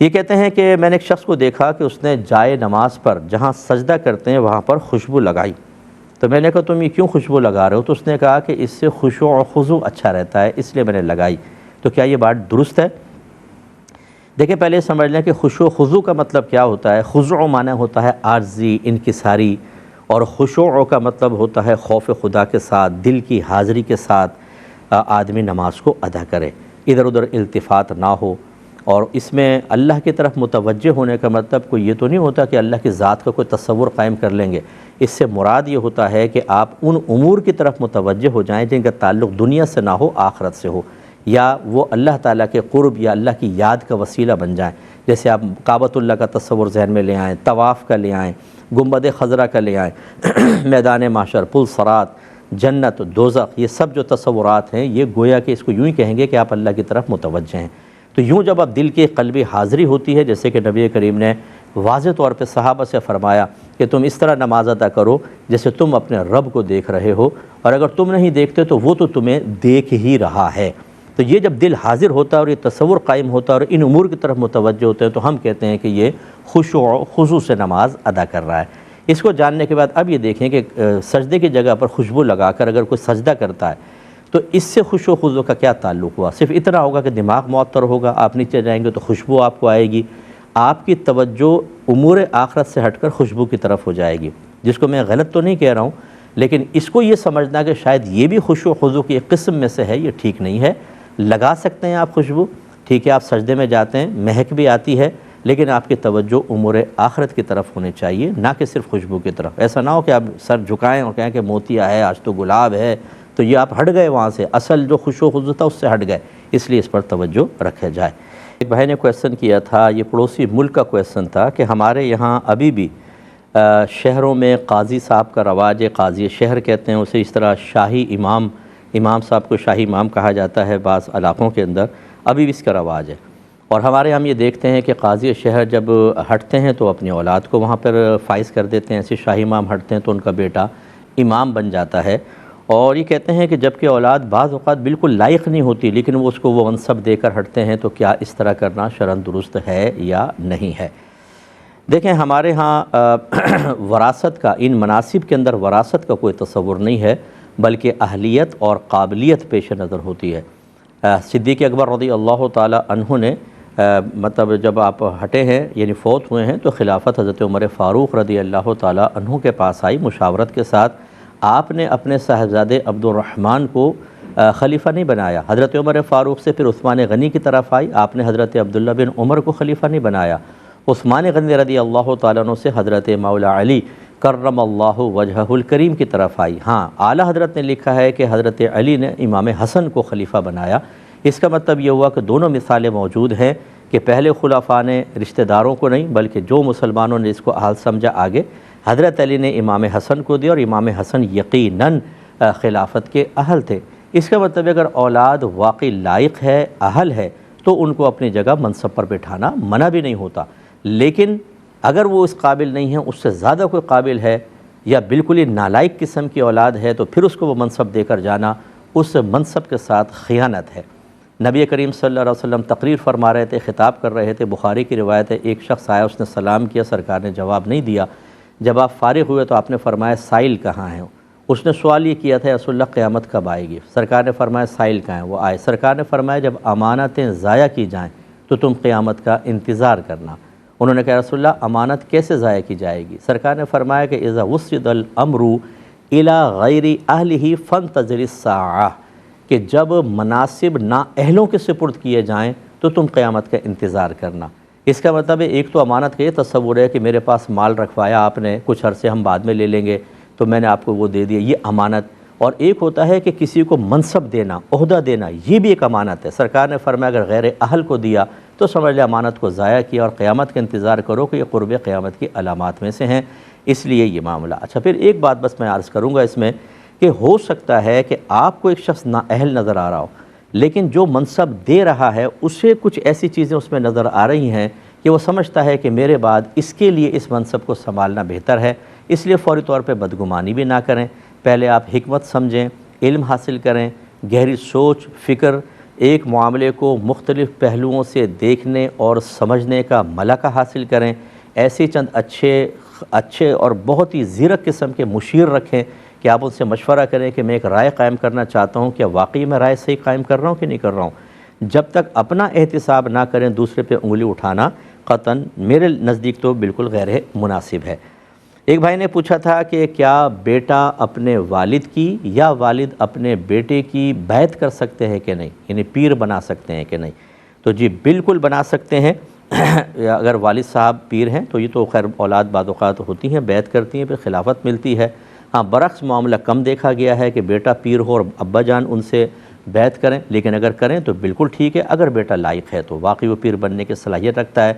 یہ کہتے ہیں کہ میں نے ایک شخص کو دیکھا کہ اس نے جائے نماز پر جہاں سجدہ کرتے ہیں وہاں پر خوشبو لگائی، تو میں نے کہا تم یہ کیوں خوشبو لگا رہے ہو؟ تو اس نے کہا کہ اس سے خشوع و خضوع اچھا رہتا ہے، اس لیے میں نے لگائی۔ تو کیا یہ بات درست ہے؟ دیکھیں پہلے سمجھ لیں کہ خشوع و خضوع کا مطلب کیا ہوتا ہے۔ خضوع معنی ہوتا ہے عاجزی، انکساری، اور خشوع کا مطلب ہوتا ہے خوف خدا کے ساتھ، دل کی حاضری کے ساتھ آدمی نماز کو ادا کرے، ادھر ادھر التفات نہ ہو۔ اور اس میں اللہ کی طرف متوجہ ہونے کا مطلب کوئی یہ تو نہیں ہوتا کہ اللہ کی ذات کا کوئی تصور قائم کر لیں گے، اس سے مراد یہ ہوتا ہے کہ آپ ان امور کی طرف متوجہ ہو جائیں جن کا تعلق دنیا سے نہ ہو، آخرت سے ہو، یا وہ اللہ تعالیٰ کے قرب یا اللہ کی یاد کا وسیلہ بن جائیں۔ جیسے آپ کعبۃ اللہ کا تصور ذہن میں لے آئیں، طواف کا لے آئیں، گنبد خضرا کا لے آئیں، میدان محشر، پل صراط، جنت، دوزخ، یہ سب جو تصورات ہیں یہ گویا کہ اس کو یوں ہی کہیں گے کہ آپ اللہ کی طرف متوجہ ہیں۔ تو یوں جب آپ دل کی قلبی حاضری ہوتی ہے، جیسے کہ نبی کریم نے واضح طور پہ صحابہ سے فرمایا کہ تم اس طرح نماز ادا کرو جیسے تم اپنے رب کو دیکھ رہے ہو، اور اگر تم نہیں دیکھتے تو وہ تو تمہیں دیکھ ہی رہا ہے۔ تو یہ جب دل حاضر ہوتا ہے اور یہ تصور قائم ہوتا ہے اور ان امور کی طرف متوجہ ہوتے ہیں تو ہم کہتے ہیں کہ یہ خشوع و خضوع سے نماز ادا کر رہا ہے۔ اس کو جاننے کے بعد اب یہ دیکھیں کہ سجدے کی جگہ پر خوشبو لگا کر اگر کوئی سجدہ کرتا ہے تو اس سے خشوع و خضوع کا کیا تعلق ہوا؟ صرف اتنا ہوگا کہ دماغ معطر ہوگا، آپ نیچے جائیں گے تو خوشبو آپ کو آئے گی، آپ کی توجہ امور آخرت سے ہٹ کر خوشبو کی طرف ہو جائے گی، جس کو میں غلط تو نہیں کہہ رہا ہوں، لیکن اس کو یہ سمجھنا کہ شاید یہ بھی خشوع و خضوع کی ایک قسم میں سے ہے، یہ ٹھیک نہیں ہے۔ لگا سکتے ہیں آپ خوشبو، ٹھیک ہے، آپ سجدے میں جاتے ہیں، مہک بھی آتی ہے، لیکن آپ کی توجہ امور آخرت کی طرف ہونی چاہیے، نہ کہ صرف خوشبو کی طرف۔ ایسا نہ ہو کہ آپ سر جھکائیں اور کہیں کہ موتیا ہے، آج تو گلاب ہے، تو یہ آپ ہٹ گئے وہاں سے، اصل جو خشوع و خضوع تھا اس سے ہٹ گئے، اس لیے اس پر توجہ رکھا جائے۔ ایک بھائی نے کویسچن کیا تھا، یہ پڑوسی ملک کا کویسچن تھا کہ ہمارے یہاں ابھی بھی شہروں میں قاضی صاحب کا رواج ہے، قاضی شہر کہتے ہیں اسے، اس طرح شاہی امام صاحب کو شاہی امام کہا جاتا ہے بعض علاقوں کے اندر، ابھی بھی اس کا رواج ہے۔ اور ہمارے ہم یہ دیکھتے ہیں کہ قاضی شہر جب ہٹتے ہیں تو اپنی اولاد کو وہاں پر فائز کر دیتے ہیں، ایسے شاہی امام ہٹتے ہیں تو ان کا بیٹا امام بن جاتا ہے، اور یہ کہتے ہیں کہ جب کہ اولاد بعض اوقات بالکل لائق نہیں ہوتی لیکن وہ اس کو وہ منصب دے کر ہٹتے ہیں، تو کیا اس طرح کرنا شرعاً درست ہے یا نہیں ہے؟ دیکھیں ہمارے ہاں وراثت کا، ان مناصب کے اندر وراثت کا کوئی تصور نہیں ہے، بلکہ اہلیت اور قابلیت پیش نظر ہوتی ہے۔ صدیق اکبر رضی اللہ تعالی عنہ نے مطلب جب آپ ہٹے ہیں یعنی فوت ہوئے ہیں تو خلافت حضرت عمر فاروق رضی اللہ تعالی عنہ کے پاس آئی مشاورت کے ساتھ، آپ نے اپنے صاحبزادے عبد الرحمن کو خلیفہ نہیں بنایا، حضرت عمر فاروق سے پھر عثمان غنی کی طرف آئی، آپ نے حضرت عبداللہ بن عمر کو خلیفہ نہیں بنایا، عثمان غنی رضی اللہ تعالیٰ عنہ سے حضرت مولا علی کرم اللہ وجہہ الکریم کی طرف آئی۔ ہاں اعلیٰ حضرت نے لکھا ہے کہ حضرت علی نے امام حسن کو خلیفہ بنایا۔ اس کا مطلب یہ ہوا کہ دونوں مثالیں موجود ہیں کہ پہلے خلفاء نے رشتہ داروں کو نہیں بلکہ جو مسلمانوں نے اس کو اہل سمجھا آگے، حضرت علی نے امام حسن کو دیا، اور امام حسن یقیناً خلافت کے اہل تھے۔ اس کا مطلب اگر اولاد واقعی لائق ہے، اہل ہے، تو ان کو اپنی جگہ منصب پر بٹھانا منع بھی نہیں ہوتا، لیکن اگر وہ اس قابل نہیں ہے، اس سے زیادہ کوئی قابل ہے یا بالکل ہی نالائق قسم کی اولاد ہے، تو پھر اس کو وہ منصب دے کر جانا اس منصب کے ساتھ خیانت ہے۔ نبی کریم صلی اللہ علیہ وسلم تقریر فرما رہے تھے، خطاب کر رہے تھے، بخاری کی روایت ہے، ایک شخص آیا، اس نے سلام کیا، سرکار نے جواب نہیں دیا، جب آپ فارغ ہوئے تو آپ نے فرمایا سائل کہاں ہیں؟ اس نے سوال یہ کیا تھا یا رسول اللہ قیامت کب آئے گی؟ سرکار نے فرمایا سائل کہاں ہیں؟ وہ آئے، سرکار نے فرمایا جب امانتیں ضائع کی جائیں تو تم قیامت کا انتظار کرنا۔ انہوں نے کہا رسول اللہ امانت کیسے ضائع کی جائے گی؟ سرکار نے فرمایا کہ اذا وسد الامر الی غیر اہلہ فانتظر الساعہ، کہ جب مناسب نااہلوں کے سپرد کیے جائیں تو تم قیامت کا انتظار کرنا۔ اس کا مطلب ہے ایک تو امانت کا یہ تصور ہے کہ میرے پاس مال رکھوایا آپ نے، کچھ عرصے ہم بعد میں لے لیں گے تو میں نے آپ کو وہ دے دیا، یہ امانت۔ اور ایک ہوتا ہے کہ کسی کو منصب دینا، عہدہ دینا، یہ بھی ایک امانت ہے۔ سرکار نے فرمایا اگر غیر اہل کو دیا تو سمجھ لے امانت کو ضائع کیا، اور قیامت کا انتظار کرو کہ یہ قرب قیامت کی علامات میں سے ہیں، اس لیے یہ معاملہ۔ اچھا پھر ایک بات بس میں عرض کروں گا اس میں کہ ہو سکتا ہے کہ آپ کو ایک شخص نااہل نظر آ رہا ہو، لیکن جو منصب دے رہا ہے اسے کچھ ایسی چیزیں اس میں نظر آ رہی ہیں کہ وہ سمجھتا ہے کہ میرے بعد اس کے لیے اس منصب کو سنبھالنا بہتر ہے، اس لیے فوری طور پہ بدگمانی بھی نہ کریں، پہلے آپ حکمت سمجھیں، علم حاصل کریں، گہری سوچ، فکر، ایک معاملے کو مختلف پہلوؤں سے دیکھنے اور سمجھنے کا ملکہ حاصل کریں، ایسے چند اچھے اور بہت ہی زیرک قسم کے مشیر رکھیں کہ آپ ان سے مشورہ کریں کہ میں ایک رائے قائم کرنا چاہتا ہوں، کیا واقعی میں رائے صحیح قائم کر رہا ہوں کہ نہیں کر رہا ہوں۔ جب تک اپنا احتساب نہ کریں دوسرے پہ انگلی اٹھانا قطعاً میرے نزدیک تو بالکل غیر مناسب ہے۔ ایک بھائی نے پوچھا تھا کہ کیا بیٹا اپنے والد کی یا والد اپنے بیٹے کی بیعت کر سکتے ہیں کہ نہیں، یعنی پیر بنا سکتے ہیں کہ نہیں؟ تو جی بالکل بنا سکتے ہیں۔ اگر والد صاحب پیر ہیں تو یہ تو خیر اولاد بعض اوقات ہوتی ہیں، بیعت کرتی ہیں، پھر خلافت ملتی ہے۔ ہاں برعکس معاملہ کم دیکھا گیا ہے کہ بیٹا پیر ہو اور ابا جان ان سے بیعت کریں، لیکن اگر کریں تو بالکل ٹھیک ہے۔ اگر بیٹا لائق ہے تو واقعی وہ پیر بننے کی صلاحیت رکھتا ہے،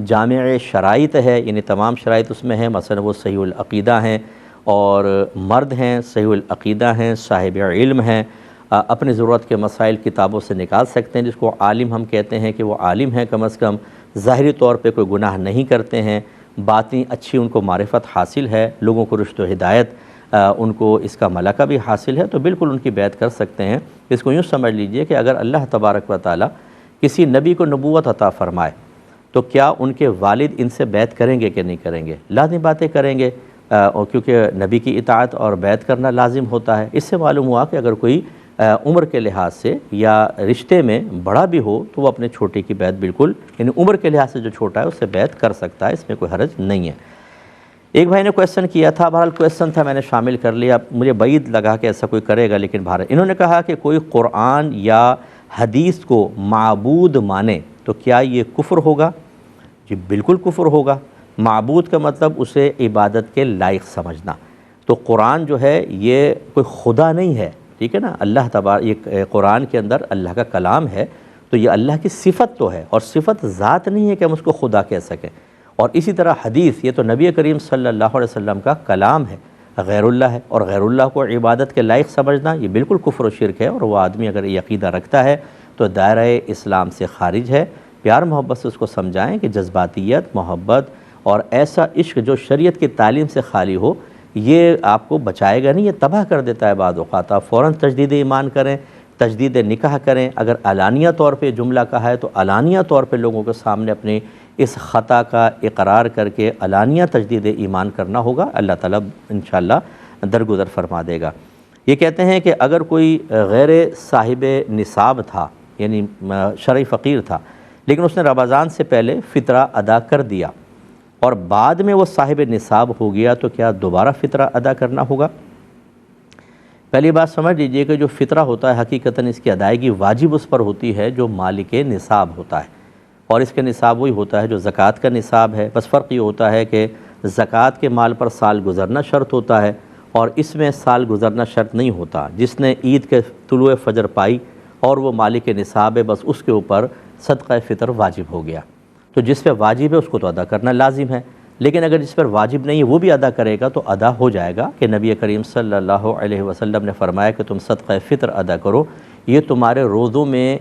جامع شرائط ہے، یعنی تمام شرائط اس میں ہیں، مثلا وہ صحیح العقیدہ ہیں اور مرد ہیں، صحیح العقیدہ ہیں، صاحب علم ہیں، اپنی ضرورت کے مسائل کتابوں سے نکال سکتے ہیں، جس کو عالم ہم کہتے ہیں کہ وہ عالم ہیں، کم از کم ظاہری طور پہ کوئی گناہ نہیں کرتے ہیں، باطنی اچھی ان کو معرفت حاصل ہے، لوگوں کو رشد و ہدایت ان کو اس کا ملکہ بھی حاصل ہے، تو بالکل ان کی بیعت کر سکتے ہیں۔ اس کو یوں سمجھ لیجئے کہ اگر اللہ تبارک و تعالی کسی نبی کو نبوت عطا فرمائے تو کیا ان کے والد ان سے بیعت کریں گے کہ نہیں کریں گے؟ لازم باتیں کریں گے، اور کیونکہ نبی کی اطاعت اور بیعت کرنا لازم ہوتا ہے۔ اس سے معلوم ہوا کہ اگر کوئی عمر کے لحاظ سے یا رشتے میں بڑا بھی ہو تو وہ اپنے چھوٹے کی بیعت بالکل، یعنی عمر کے لحاظ سے جو چھوٹا ہے اس سے بیعت کر سکتا ہے، اس میں کوئی حرج نہیں ہے۔ ایک بھائی نے کویسچن کیا تھا، بہرحال کویسچن تھا میں نے شامل کر لیا، مجھے بعید لگا کہ ایسا کوئی کرے گا، لیکن بہرحال انہوں نے کہا کہ کوئی قرآن یا حدیث کو معبود مانے تو کیا یہ کفر ہوگا؟ جی بالکل کفر ہوگا۔ معبود کا مطلب اسے عبادت کے لائق سمجھنا، تو قرآن جو ہے یہ کوئی خدا نہیں ہے، ٹھیک ہے نا، اللہ تبارک، یہ قرآن کے اندر اللہ کا کلام ہے، تو یہ اللہ کی صفت تو ہے، اور صفت ذات نہیں ہے کہ ہم اس کو خدا کہہ سکیں۔ اور اسی طرح حدیث، یہ تو نبی کریم صلی اللہ علیہ وسلم کا کلام ہے، غیر اللہ ہے، اور غیر اللہ کو عبادت کے لائق سمجھنا یہ بالکل کفر و شرک ہے، اور وہ آدمی اگر یہ عقیدہ رکھتا ہے تو دائرہ اسلام سے خارج ہے۔ پیار محبت سے اس کو سمجھائیں کہ جذباتیت، محبت اور ایسا عشق جو شریعت کی تعلیم سے خالی ہو یہ آپ کو بچائے گا نہیں، یہ تباہ کر دیتا ہے۔ بعض اوقات آپ فوراً تجدید ایمان کریں، تجدید نکاح کریں، اگر علانیہ طور پہ جملہ کہا ہے تو علانیہ طور پہ لوگوں کے سامنے اپنی اس خطا کا اقرار کر کے علانیہ تجدید ایمان کرنا ہوگا، اللہ تعالیٰ انشاءاللہ درگزر فرما دے گا۔ یہ کہتے ہیں کہ اگر کوئی غیر صاحب نصاب تھا، یعنی شرعی فقیر تھا، لیکن اس نے رمضان سے پہلے فطرہ ادا کر دیا اور بعد میں وہ صاحب نصاب ہو گیا تو کیا دوبارہ فطرہ ادا کرنا ہوگا؟ پہلی بات سمجھ لیجئے کہ جو فطرہ ہوتا ہے حقیقتاً اس کی ادائیگی واجب اس پر ہوتی ہے جو مالک نصاب ہوتا ہے، اور اس کے نصاب وہی ہوتا ہے جو زکوٰۃ کا نصاب ہے، بس فرق یہ ہوتا ہے کہ زکوٰۃ کے مال پر سال گزرنا شرط ہوتا ہے اور اس میں سال گزرنا شرط نہیں ہوتا۔ جس نے عید کے طلوع فجر پائی اور وہ مالک نصاب ہے، بس اس کے اوپر صدقہ فطر واجب ہو گیا، تو جس پہ واجب ہے اس کو تو ادا کرنا لازم ہے، لیکن اگر جس پر واجب نہیں ہے وہ بھی ادا کرے گا تو ادا ہو جائے گا، کہ نبی کریم صلی اللہ علیہ وسلم نے فرمایا کہ تم صدقہ فطر ادا کرو، یہ تمہارے روزوں میں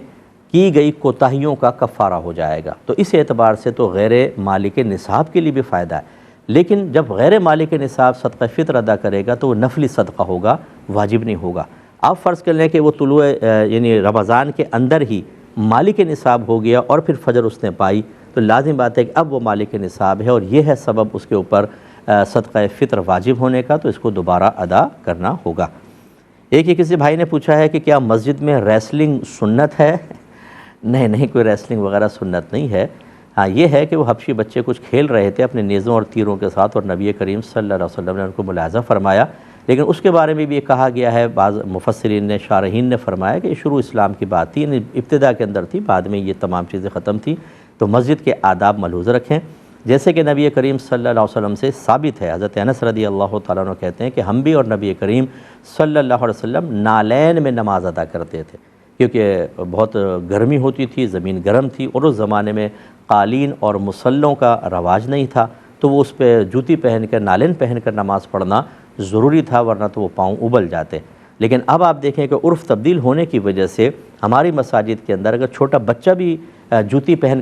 کی گئی کوتاہیوں کا کفارہ ہو جائے گا۔ تو اس اعتبار سے تو غیر مالک نصاب کے لیے بھی فائدہ ہے، لیکن جب غیر مالک نصاب صدقہ فطر ادا کرے گا تو وہ نفلی صدقہ ہوگا، واجب نہیں ہوگا۔ آپ فرض کر لیں کہ وہ طلوع یعنی رمضان کے اندر ہی مالک نصاب ہو گیا اور پھر فجر اس نے پائی، تو لازم بات ہے کہ اب وہ مالک نصاب ہے اور یہ ہے سبب اس کے اوپر صدقہ فطر واجب ہونے کا، تو اس کو دوبارہ ادا کرنا ہوگا۔ ایک ہی کسی بھائی نے پوچھا ہے کہ کیا مسجد میں ریسلنگ سنت ہے؟ نہیں، کوئی ریسلنگ وغیرہ سنت نہیں ہے۔ ہاں یہ ہے کہ وہ حبشی بچے کچھ کھیل رہے تھے اپنے نیزوں اور تیروں کے ساتھ، اور نبی کریم صلی اللہ علیہ وسلم نے ان کو ملاحظہ فرمایا، لیکن اس کے بارے میں بھی یہ کہا گیا ہے، بعض مفسرین نے، شارحین نے فرمایا کہ یہ شروع اسلام کی بات تھی، یعنی ابتدا کے اندر تھی، بعد میں یہ تمام چیزیں ختم تھی، تو مسجد کے آداب ملحوظ رکھیں۔ جیسے کہ نبی کریم صلی اللہ علیہ وسلم سے ثابت ہے، حضرت انس رضی اللہ تعالیٰ عنہ کہتے ہیں کہ ہم بھی اور نبی کریم صلی اللہ علیہ وسلم نالین میں نماز ادا کرتے تھے، کیونکہ بہت گرمی ہوتی تھی، زمین گرم تھی، اور اس زمانے میں قالین اور مصلوں کا رواج نہیں تھا، تو وہ اس پہ جوتی پہن کر، نالین پہن کر نماز پڑھنا ضروری تھا، ورنہ تو وہ پاؤں ابل جاتے۔ لیکن اب آپ دیکھیں کہ عرف تبدیل ہونے کی وجہ سے ہماری مساجد کے اندر اگر چھوٹا بچہ بھی جوتی پہن کر